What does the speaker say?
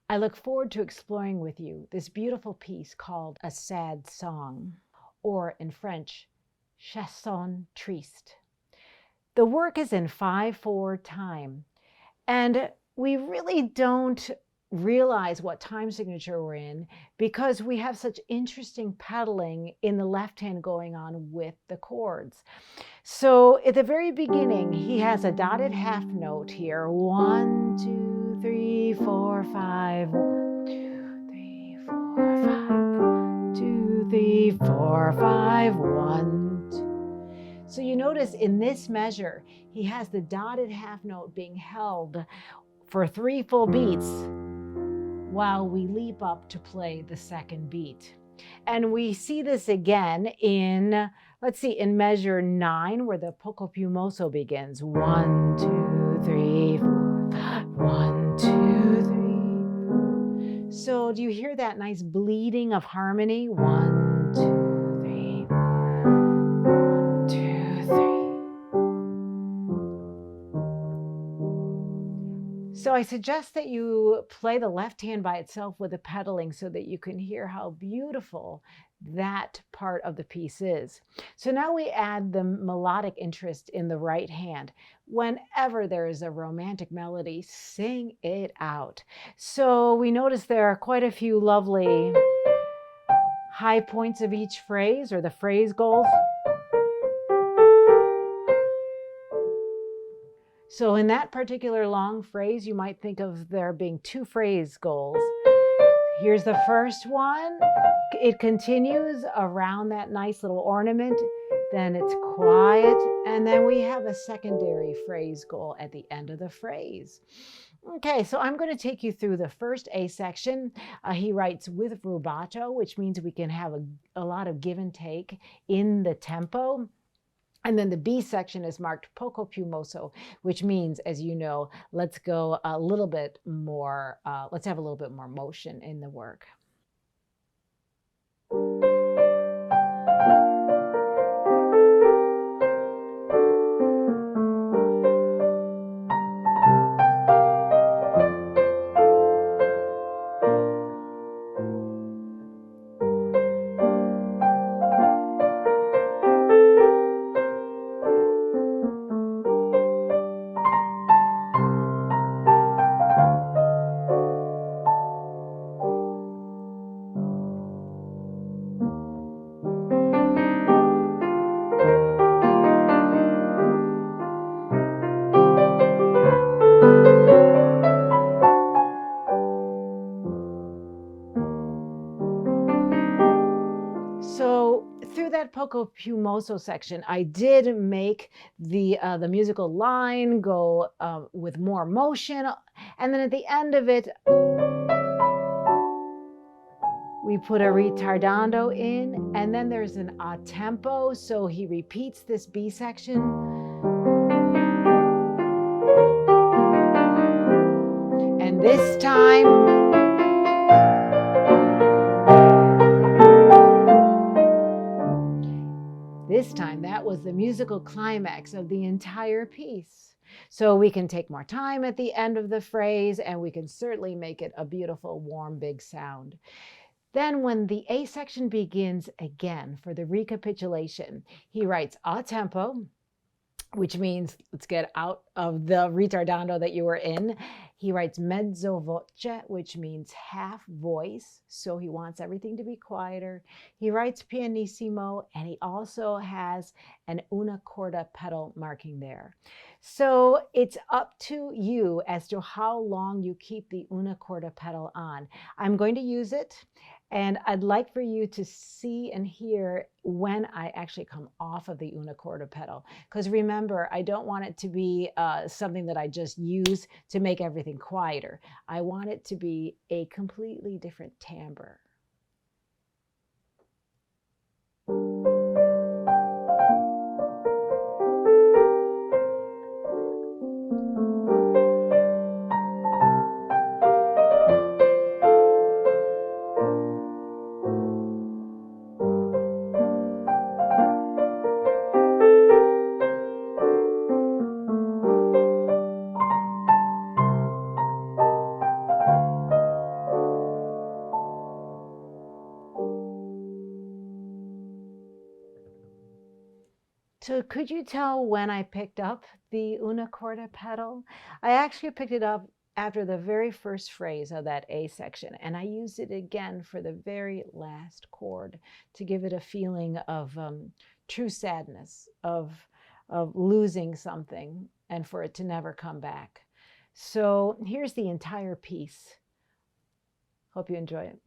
I look forward to exploring with you this beautiful piece called A Sad Song, or in French, Chanson Triste. The work is in 5/4 time, and we really don't realize what time signature we're in because we have such interesting pedaling in the left hand going on with the chords. So at the very beginning, he has a dotted half note here. 1, 2, 3, 4, 5. 1, 2, 3, 4, 5. 2, 3, 4, 5. 1, 2. So you notice in this measure, he has the dotted half note being held for 3 full beats while we leap up to play the second beat. And we see this again in, let's see, in measure 9, where the poco più mosso begins. 1, 2, 3, 4, 5. 1, 2, 3. So do you hear that nice bleeding of harmony? 1, 2, 3, 4. 1, 2, 3. So I suggest that you play the left hand by itself with the pedaling so that you can hear how beautiful that part of the piece is. So now we add the melodic interest in the right hand. Whenever there is a romantic melody, sing it out. So we notice there are quite a few lovely high points of each phrase, or the phrase goals. So in that particular long phrase, you might think of there being 2 phrase goals. Here's the first one. It continues around that nice little ornament. Then it's quiet. And then we have a secondary phrase goal at the end of the phrase. Okay, so I'm going to take you through the first A section. He writes with rubato, which means we can have a lot of give and take in the tempo. And then the B section is marked poco più mosso, which means, as you know, let's go a little bit more, let's have a little bit more motion in the work. Poco più mosso section, I did make the musical line go with more motion, and then at the end of it, we put a ritardando in, and then there's an a tempo, so he repeats this B section. And this time, that was the musical climax of the entire piece. So we can take more time at the end of the phrase, and we can certainly make it a beautiful, warm, big sound. Then when the A section begins again for the recapitulation, he writes a tempo, which means let's get out of the ritardando that you were in. He writes mezzo voce, which means half voice. So he wants everything to be quieter. He writes pianissimo, and he also has an una corda pedal marking there. So it's up to you as to how long you keep the una corda pedal on. I'm going to use it, and I'd like for you to see and hear when I actually come off of the una corda pedal. Because remember, I don't want it to be something that I just use to make everything quieter. I want it to be a completely different timbre. So could you tell when I picked up the una corda pedal? I actually picked it up after the very first phrase of that A section, and I used it again for the very last chord to give it a feeling of true sadness, of losing something, and for it to never come back. So here's the entire piece. Hope you enjoy it.